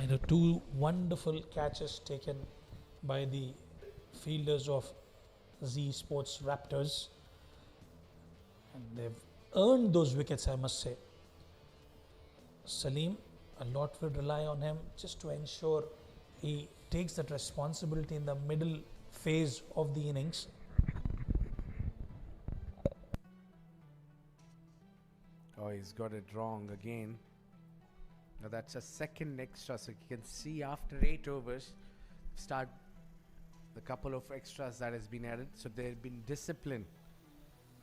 And the two wonderful catches taken by the fielders of Z Sports Raptors. And they've earned those wickets, I must say. Salim, a lot will rely on him just to ensure he takes that responsibility in the middle phase of the innings. Oh, he's got it wrong again. Now that's a second extra, so you can see after 8 overs, start the couple of extras that has been added. So there's been discipline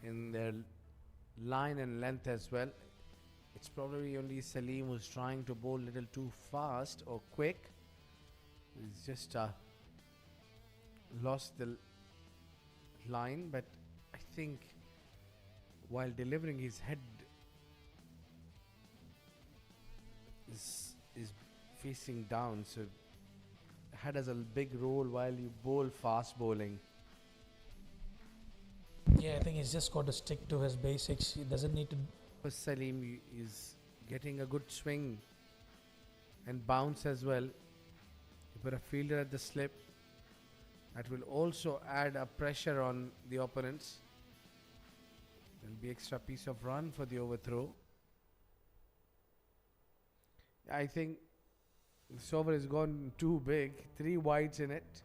in their line and length as well. It's probably only Salim who's trying to bowl a little too fast or quick. He's just lost the line, but I think while delivering, his head is facing down, so head has a big role while you bowl fast bowling. Yeah, I think he's just got to stick to his basics. He doesn't need to. Salim is getting a good swing and bounce as well. You put a fielder at the slip. That will also add a pressure on the opponents. There'll be extra piece of run for the overthrow. I think this over has gone too big. 3 wides in it.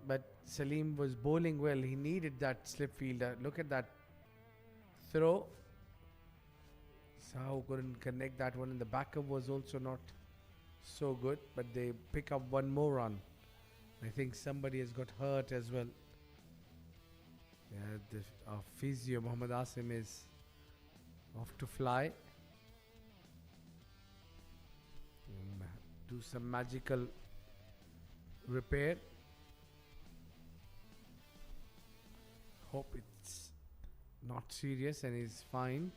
But Salim was bowling well. He needed that slip fielder. Look at that throw. Sahu couldn't connect that one. And the backup was also not so good. But they pick up one more run. I think somebody has got hurt as well. Yeah, the physio Muhammad Asim is off to fly. Do some magical repair. Hope it's not serious and he's fine.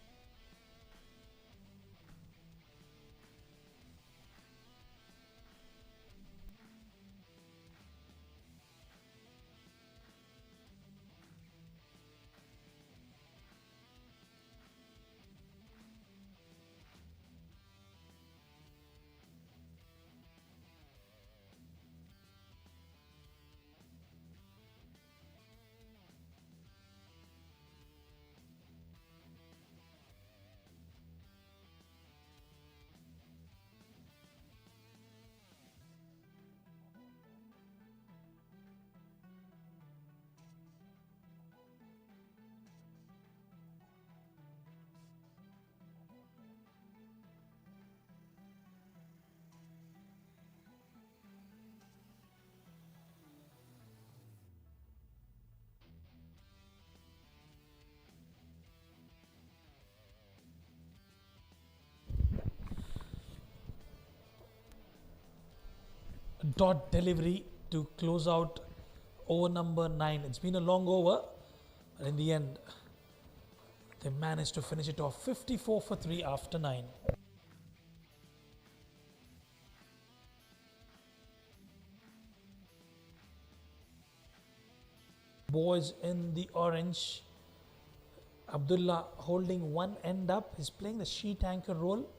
Dot delivery to close out over number 9. It's been a long over, but in the end, they managed to finish it off 54 for 3 after 9. Boys in the orange. Abdullah holding one end up. He's playing the sheet anchor role.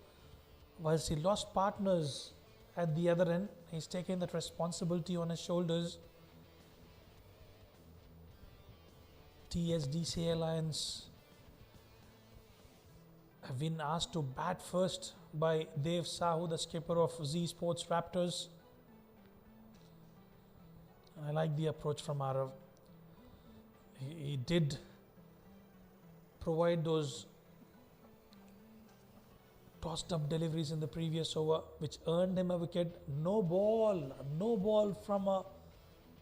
Whilst he lost partners at the other end, he's taking that responsibility on his shoulders. TSDCA Alliance have been asked to bat first by Dev Sahu, the skipper of Z Sports Raptors. And I like the approach from Arav. He did provide those tossed up deliveries in the previous over, which earned him a wicket. No ball from a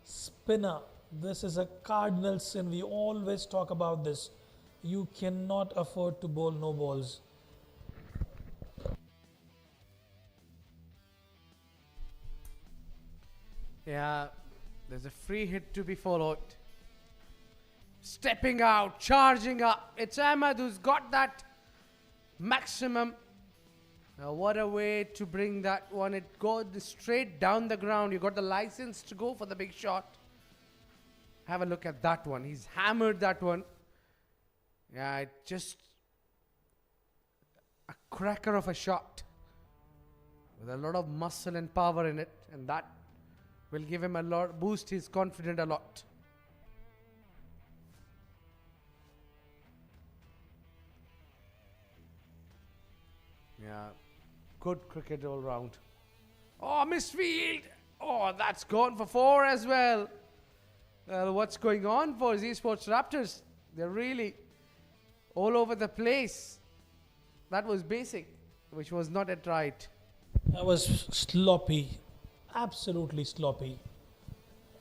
spinner. This is a cardinal sin. We always talk about this. You cannot afford to bowl no balls. Yeah, there's a free hit to be followed. Stepping out, charging up. It's Ahmed who's got that maximum. Now what a way to bring that one. It goes straight down the ground. You got the license to go for the big shot. Have a look at that one. He's hammered that one. Yeah, just a cracker of a shot. with a lot of muscle and power in it, and that will give him a lot, boost his confidence a lot. Yeah, good cricket all round. Oh, missed field. Oh, that's gone for 4 as well. What's going on for Esports Raptors? They're really all over the place. That was basic, which was not at right. That was sloppy, absolutely sloppy.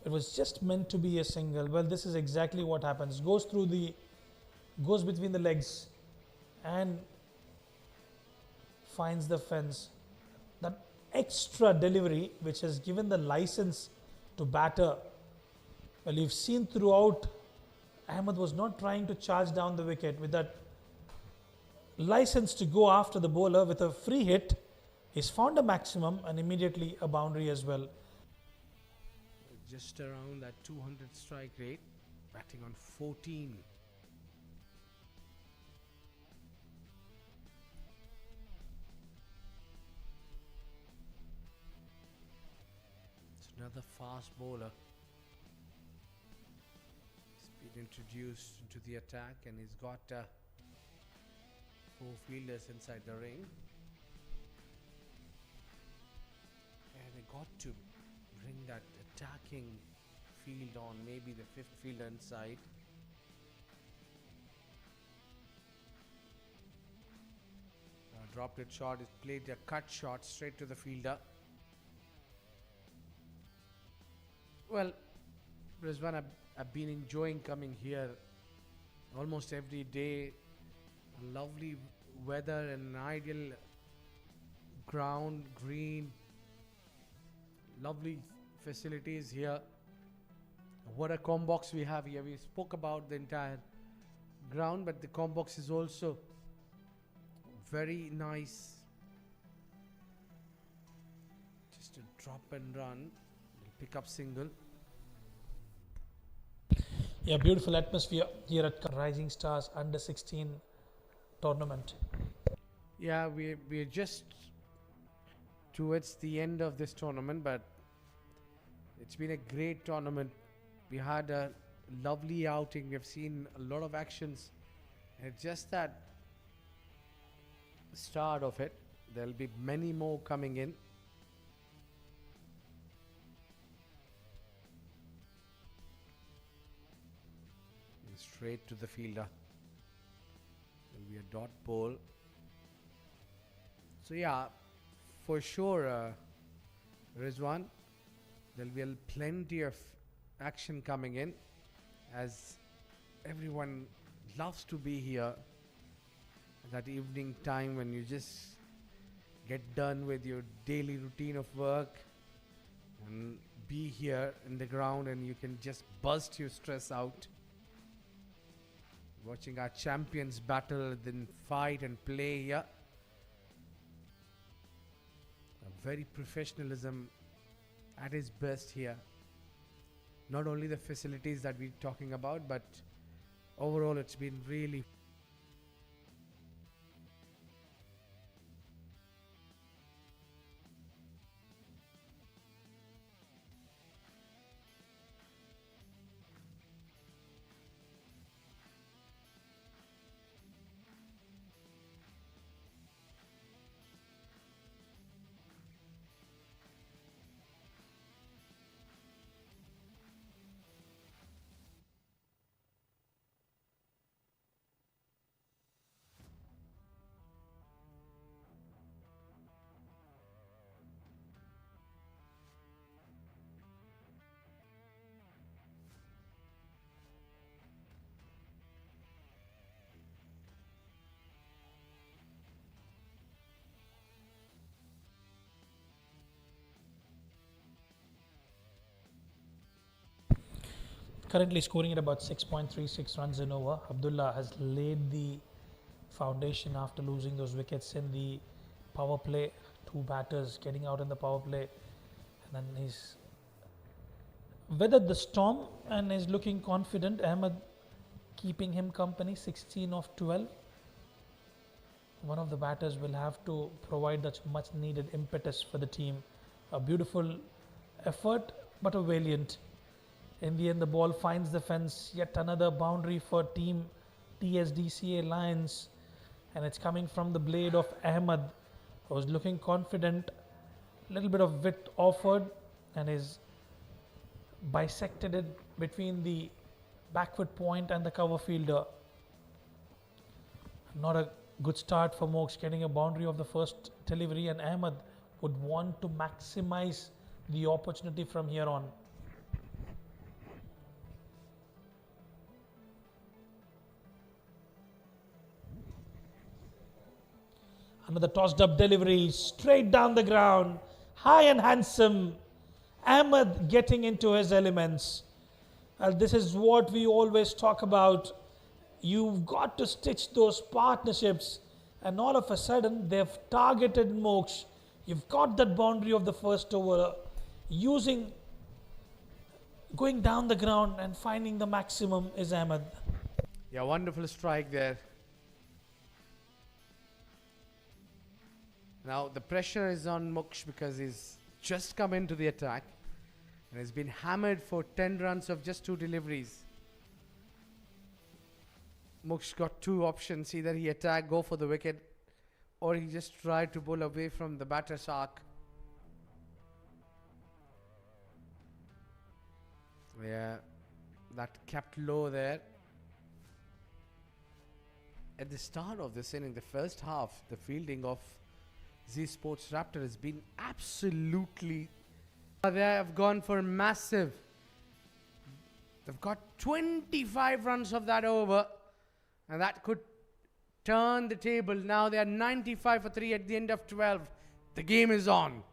It was just meant to be a single. Well, this is exactly what happens. Goes between the legs and finds the fence. That extra delivery, which has given the license to batter. Well, you've seen throughout, Ahmed was not trying to charge down the wicket with that license to go after the bowler with a free hit. He's found a maximum and immediately a boundary as well. Just around that 200 strike rate, batting on 14. It's another fast bowler. He's been introduced into the attack, and he's got 4 fielders inside the ring. And they got to bring that attacking field on, maybe the 5th fielder inside. Dropped it short, it played a cut shot straight to the fielder. Well, Rizwan, I've been enjoying coming here almost every day. Lovely weather and ideal ground, green, lovely facilities here. What a combox we have here. We spoke about the entire ground, but the combox is also very nice. Just a drop and run. Pick up single. Yeah, beautiful atmosphere here at Rising Stars Under 16 tournament. Yeah, we're just towards the end of this tournament, but it's been a great tournament. We had a lovely outing. We've seen a lot of actions. It's just that start of it. There'll be many more coming in. Straight to the fielder. There'll be a dot ball. So yeah, for sure, Rizwan, there'll be plenty of action coming in, as everyone loves to be here at that evening time when you just get done with your daily routine of work and be here in the ground, and you can just bust your stress out. Watching our champions battle, then fight and play here. A very professionalism at its best here. Not only the facilities that we're talking about, but overall it's been really Currently scoring at about 6.36 runs in over. Abdullah has laid the foundation after losing those wickets in the power play. 2 batters getting out in the power play, and then he's weathered the storm and is looking confident. Ahmed keeping him company, 16 of 12. one of the batters will have to provide that much needed impetus for the team. A beautiful effort, but a valiant. In the end, the ball finds the fence. Yet another boundary for team TSDCA Lions, and it's coming from the blade of Ahmed, who was looking confident. Little bit of width offered, and is bisected it between the backward point and the cover fielder. Not a good start for Mox, getting a boundary of the first delivery, and Ahmed would want to maximize the opportunity from here on. Another tossed up delivery straight down the ground, high and handsome. Ahmed getting into his elements. This is what we always talk about. You've got to stitch those partnerships, and all of a sudden they've targeted Mox. You've got that boundary of the first over, going down the ground and finding the maximum is Ahmed. Yeah, wonderful strike there. Now the pressure is on Moksh because he's just come into the attack and has been hammered for 10 runs of just 2 deliveries. Moksh got 2 options: either he attack, go for the wicket, or he just tried to bowl away from the batter's arc. Yeah, that kept low there. At the start of this inning, the first half, the fielding of Z Sports Raptor has been absolutely. They have gone for massive. They've got 25 runs of that over, and that could turn the table. Now they are 95 for 3 at the end of 12. The game is on.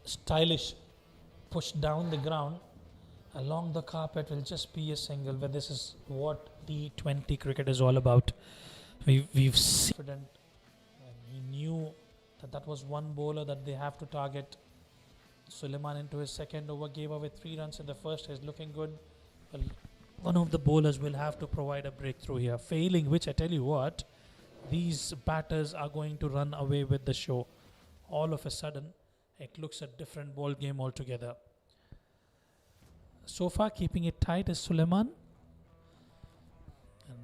Stylish push down the ground along the carpet will just be a single, but this is what T20 cricket is all about. We've seen confident, and he knew that was one bowler that they have to target. Suleiman into his second over gave away 3 runs in the first. He's looking good. Well, one of the bowlers will have to provide a breakthrough here. Failing which, I tell you what, these batters are going to run away with the show. All of a sudden, it looks a different ball game altogether. So far, keeping it tight is Suleiman. And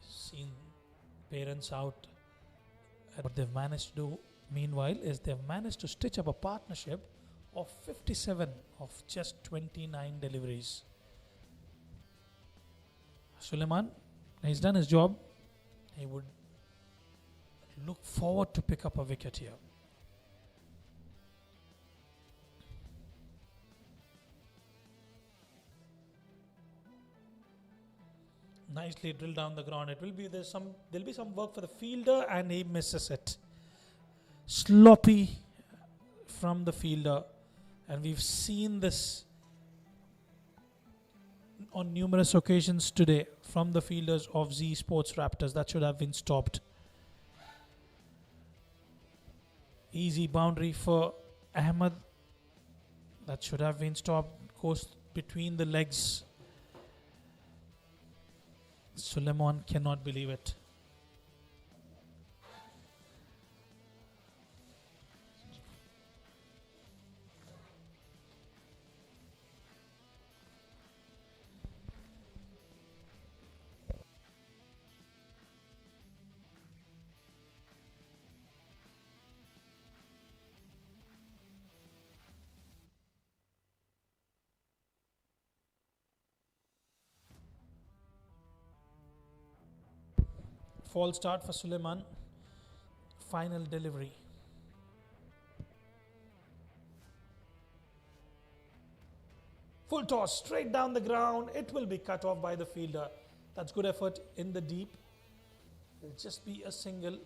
seen parents out. And what they've managed to do, meanwhile, is they've managed to stitch up a partnership of 57 of just 29 deliveries. Suleiman, he's done his job. He would look forward to pick up a wicket here. Nicely drilled down the ground. There'll be some work for the fielder, and he misses it. Sloppy from the fielder, and we've seen this on numerous occasions today from the fielders of Z Sports Raptors. That should have been stopped. Easy boundary for Ahmed. That should have been stopped. Goes between the legs. Suleiman cannot believe it. False start for Suleiman. Final delivery. Full toss straight down the ground. It will be cut off by the fielder. That's good effort in the deep. It'll just be a single.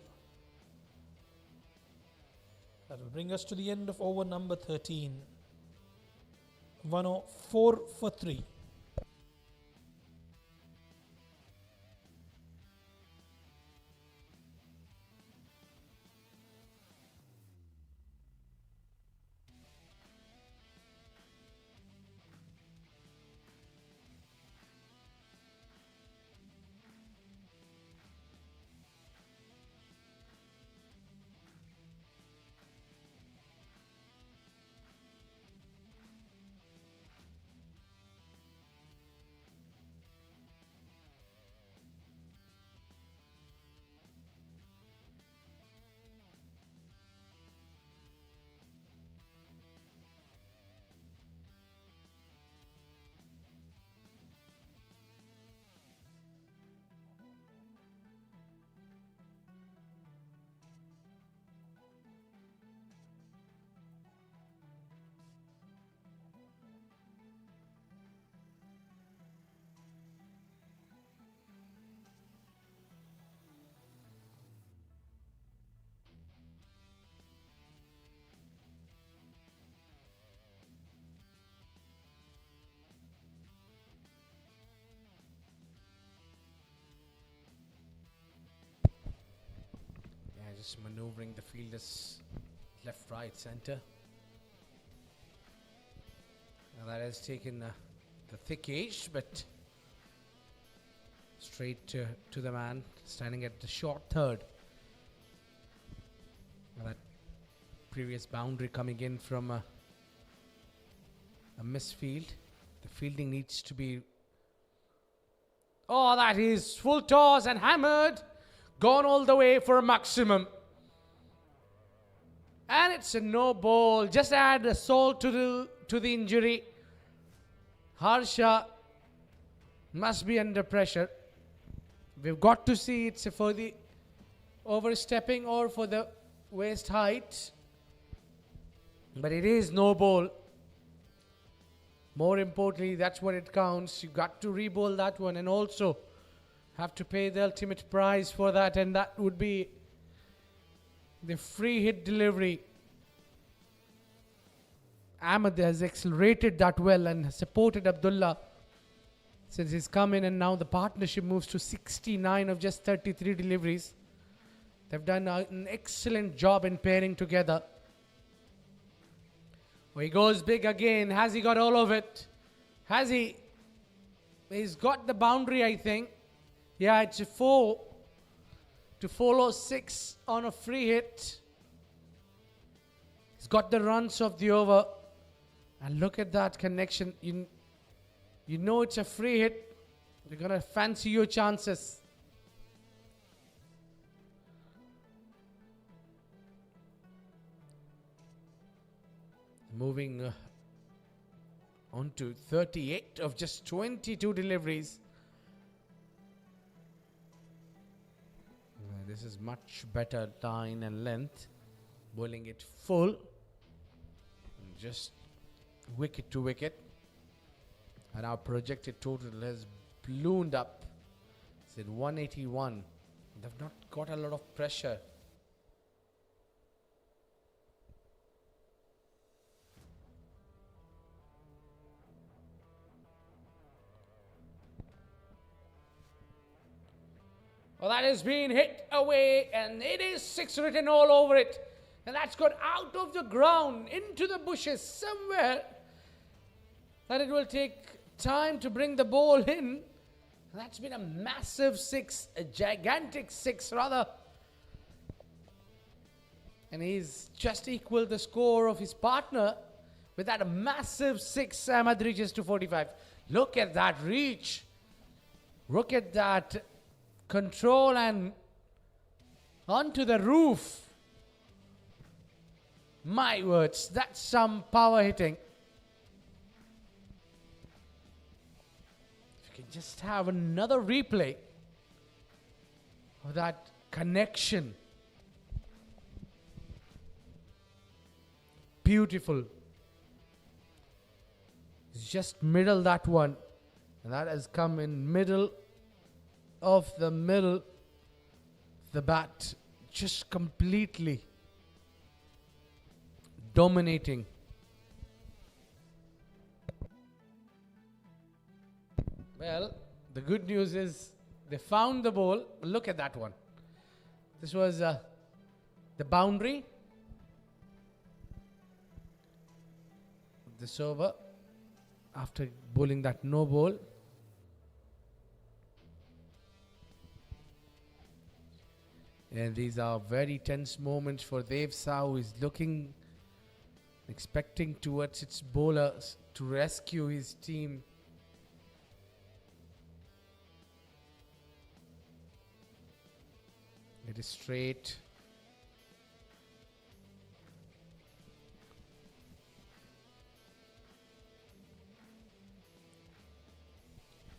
That will bring us to the end of over number 13. 104 for 3. Just maneuvering the fielders left, right, center. Now that has taken the thick edge, but straight to the man standing at the short third. Now that previous boundary coming in from a misfield. The fielding needs to be... Oh, that is full toss and hammered. Gone all the way for a maximum. And it's a no ball. Just add a salt to the injury. Harsha must be under pressure. We've got to see it's for the overstepping or for the waist height. But it is no ball. More importantly, that's what it counts. You got to re-bowl that one and also have to pay the ultimate prize for that, and that would be the free hit delivery. Ahmed has accelerated that well and supported Abdullah since he's come in, and now the partnership moves to 69 of just 33 deliveries. They've done an excellent job in pairing together. Oh, he goes big again. Has he got all of it? Has he? He's got the boundary, I think. Yeah, it's a 4 to follow 6 on a free hit. He's got the runs of the over. And look at that connection. You know it's a free hit. You're going to fancy your chances. Moving on to 38 of just 22 deliveries. This is much better line and length. Bowling it full. And just wicket to wicket. And our projected total has ballooned up. It's at 181. They've not got a lot of pressure. Well, that has been hit away, and it is 6 written all over it. And that's got out of the ground, into the bushes somewhere. That it will take time to bring the ball in. And that's been a massive 6, a gigantic 6 rather. And he's just equaled the score of his partner with that massive 6. Ahmed reaches to 45. Look at that reach. Look at that control and onto the roof. My words, that's some power hitting. If you can just have another replay of that connection. Beautiful. It's just middle that one. And that has come in middle of the middle. The bat just completely dominating. Well, the good news is they found the ball. Look at that one. This was the boundary. This over after bowling that no ball. And these are very tense moments for Dev Sahu, who is looking, expecting towards its bowlers to rescue his team. It is straight.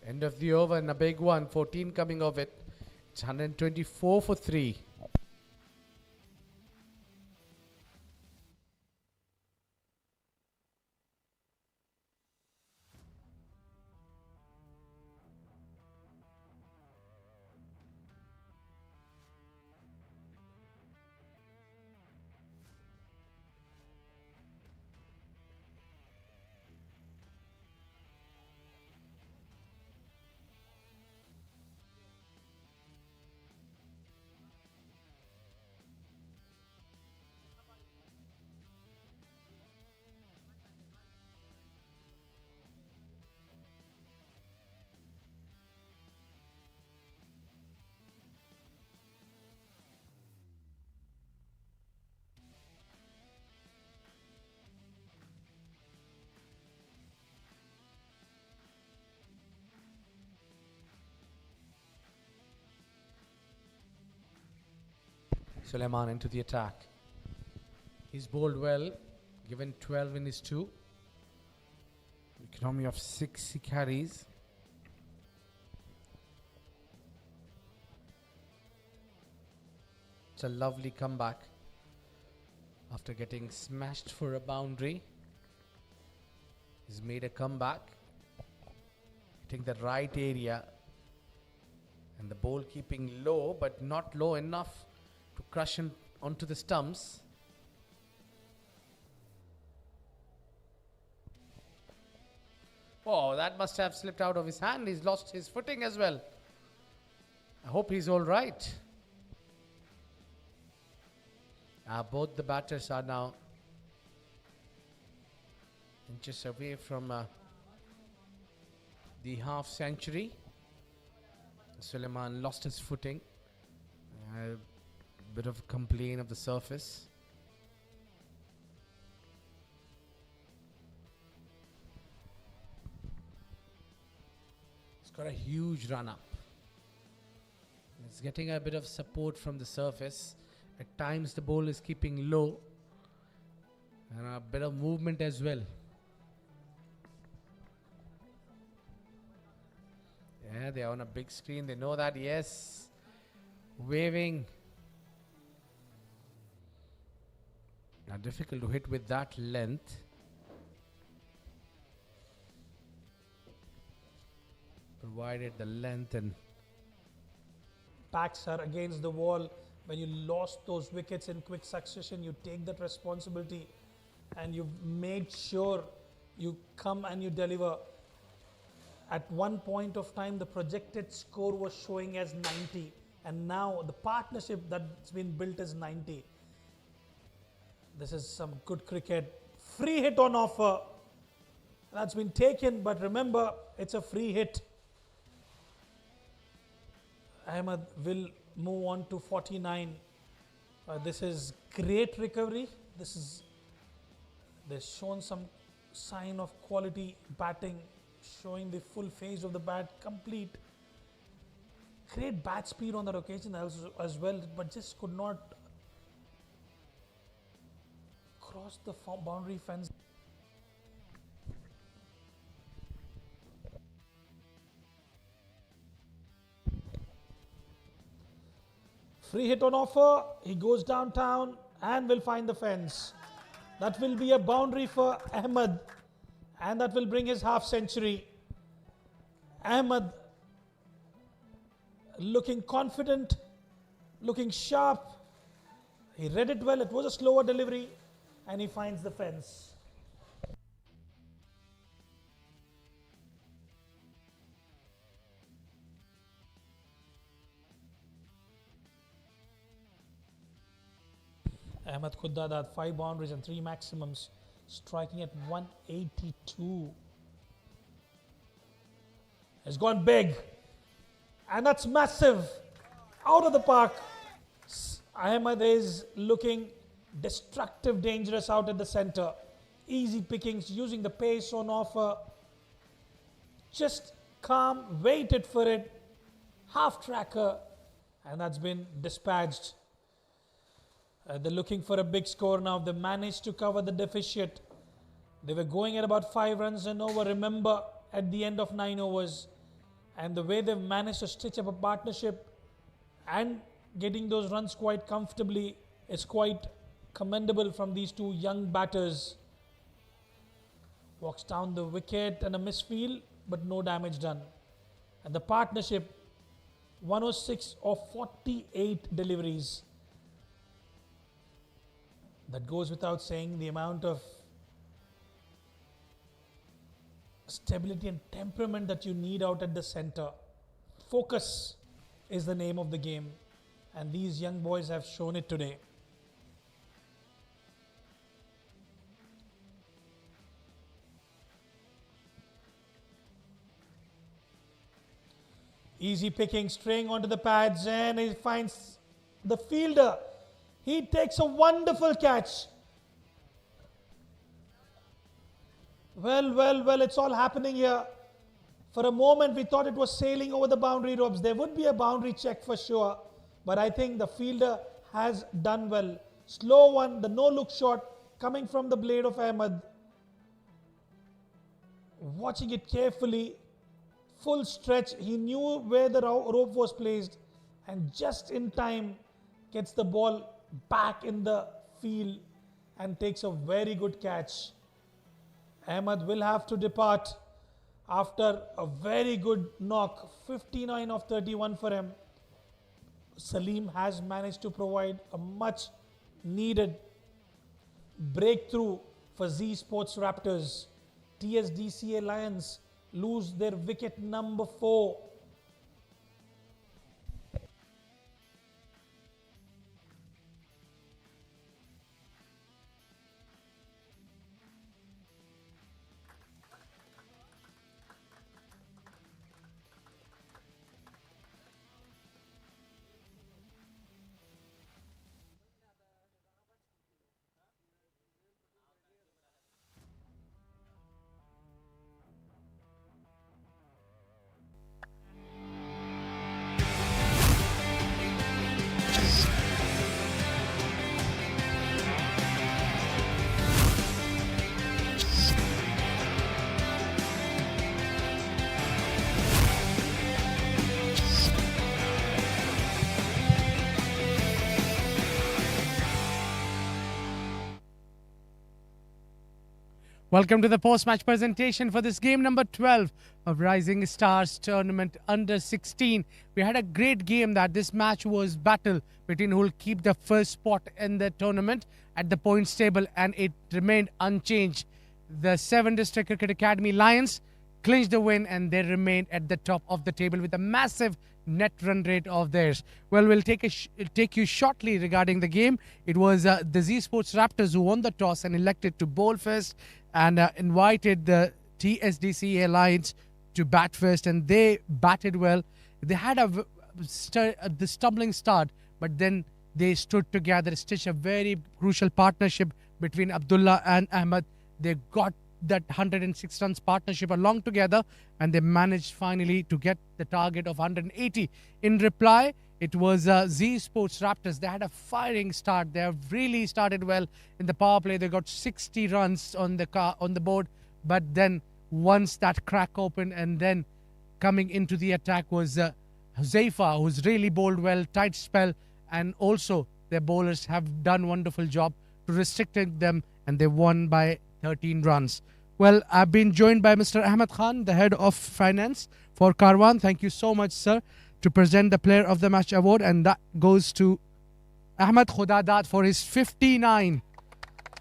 End of the over and a big one. 14 coming of it. It's 124 for 3. Suleiman into the attack. He's bowled well, given 12 in his 2. Economy of 6 he carries. It's a lovely comeback after getting smashed for a boundary. He's made a comeback, hitting the right area, and the ball keeping low, but not low enough to crush him onto the stumps. Oh, that must have slipped out of his hand. He's lost his footing as well. I hope he's all right. Both the batters are now inches away from the half century. Suleiman lost his footing. A bit of complaint of the surface. He's got a huge run up. It's getting a bit of support from the surface. At times the ball is keeping low, and a bit of movement as well. Yeah, they are on a big screen. They know that, yes. Waving. Now difficult to hit with that length. Provided the length and backs are against the wall. When you lost those wickets in quick succession, you take that responsibility and you've made sure you come and you deliver. At one point of time, the projected score was showing as 90, and now the partnership that's been built is 90. This is some good cricket. Free hit on offer. That's been taken, but remember, it's a free hit. Ahmed will move on to 49. This is great recovery. They've shown some sign of quality batting, showing the full phase of the bat complete. Great bat speed on that occasion as well, but just could not cross the boundary fence. Free hit on offer. He goes downtown and will find the fence. That will be a boundary for Ahmed, and that will bring his half century. Ahmed looking confident, looking sharp. He read it well. It was a slower delivery, and he finds the fence. Ahmed Khuddad had 5 boundaries and 3 maximums, striking at 182. Has gone big, and that's massive. Out of the park. Ahmed is looking destructive, dangerous out at the center. Easy pickings, using the pace on offer. Just calm, waited for it. Half tracker, and that's been dispatched. They're looking for a big score now. They managed to cover the deficit. They were going at about 5 runs an over, remember, at the end of 9 overs. And the way they've managed to stitch up a partnership and getting those runs quite comfortably is quite commendable from these 2 young batters. Walks down the wicket and a misfield, but no damage done. And the partnership, 106 of 48 deliveries. That goes without saying, the amount of stability and temperament that you need out at the center. Focus is the name of the game, and these young boys have shown it today. Easy picking, straying onto the pads, and he finds the fielder. He takes a wonderful catch. Well, it's all happening here. For a moment, we thought it was sailing over the boundary ropes. There would be a boundary check for sure, but I think the fielder has done well. Slow one, the no-look shot coming from the blade of Ahmed. Watching it carefully, full stretch. He knew where the rope was placed, and just in time gets the ball back in the field and takes a very good catch. Ahmed will have to depart after a very good knock. 59 of 31 for him. Salim has managed to provide a much needed breakthrough for Z Sports Raptors. TSDCA Lions lose their wicket number 4. Welcome to the post-match presentation for this game number 12 of Rising Stars Tournament Under 16. We had a great game. That this match was battle between who will keep the first spot in the tournament at the points table, and it remained unchanged. The 7 District Cricket Academy Lions clinched the win, and they remained at the top of the table with a massive net run rate of theirs. Well, we'll take you shortly regarding the game. It was the Z Sports Raptors who won the toss and elected to bowl first, and invited the TSDCA Lions to bat first, and they batted well. They had the stumbling start, but then they stood together, stitched a very crucial partnership between Abdullah and Ahmed. They got that 106 runs partnership along together, and they managed finally to get the target of 180. In reply, it was Z Sports Raptors. They had a firing start. They have really started well in the power play. They got 60 runs on the board, but then once that crack opened, and then coming into the attack was Huzaifa, who's really bowled well, tight spell, and also their bowlers have done wonderful job to restricting them, and they won by 13 runs. Well, I've been joined by Mr. Ahmed Khan, the head of finance for Karwan. Thank you so much, sir, to present the Player of the Match award, and that goes to Ahmed Khudadat for his 59.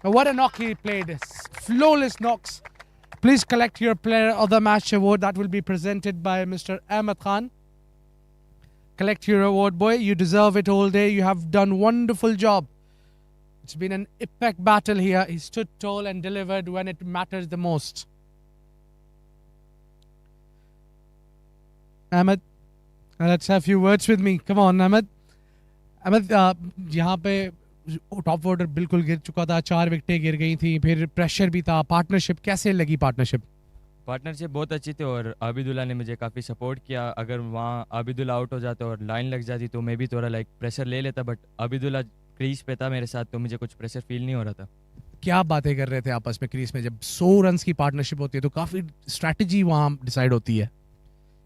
Now, what a knock he played. Flawless knocks. Please collect your Player of the Match award. That will be presented by Mr. Ahmed Khan. Collect your award, boy. You deserve it all day. You have done wonderful job. It's been an epic battle here. He stood tall and delivered when it matters the most. Ahmed, let's have a few words with me. Come on, Ahmed. Ahmed, यहाँ पे top order बिल्कुल गिर चुका था, 4 विकेटें गिर गई थी, फिर प्रेशर भी था. पार्टनरशिप कैसे लगी? पार्टनरशिप बहुत अच्छी थी और आबिदुल्ला ने मुझे काफ़ी सपोर्ट किया. अगर वहाँ आबिदुल्ला आउट हो जाता और लाइन लग जाती तो मैं भी थोड़ा प्रेशर ले लेता, बट आबिदुल्ला क्रीज पे था मेरे साथ तो मुझे कुछ प्रेशर फील नहीं हो रहा था. क्या बातें कर रहे थे आपस में क्रीज में? जब 100 रन की पार्टनरशिप होती है तो काफ़ी स्ट्रैटेजी वहाँ डिसाइड होती है.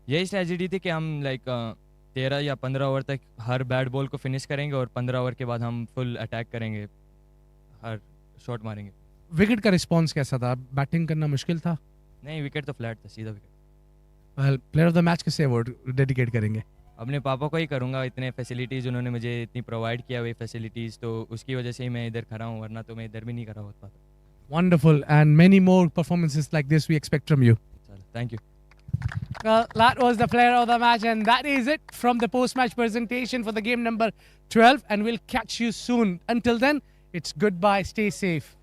यही स्ट्रेटजी थी कि हम 13 या 15 ओवर तक हर बैट बॉल को फिनिश करेंगे और 15 ओवर के बाद हम फुल अटैक करेंगे, हर शॉट मारेंगे. विकेट का रिस्पॉन्स कैसा था? बैटिंग करना मुश्किल था? नहीं, विकेट तो फ्लैट था, सीधा wicket. Well, player of the match किसे अवार्ड डेडिकेट करेंगे? अपने पापा को ही करूँगा. इतने फैसिलिटीज़ उन्होंने मुझे इतनी प्रोवाइड किया हुई फैसिलिटीज़, तो उसकी वजह से ही मैं इधर खड़ा हूँ, वरना तो मैं इधर भी नहीं खड़ा होता. Wonderful, and many more performances like this we expect from you. Thank you. Well, that was the Player of the Match, and that is it from the post-match presentation for the game number 12, and we'll catch you soon. Until then, it's goodbye, stay safe.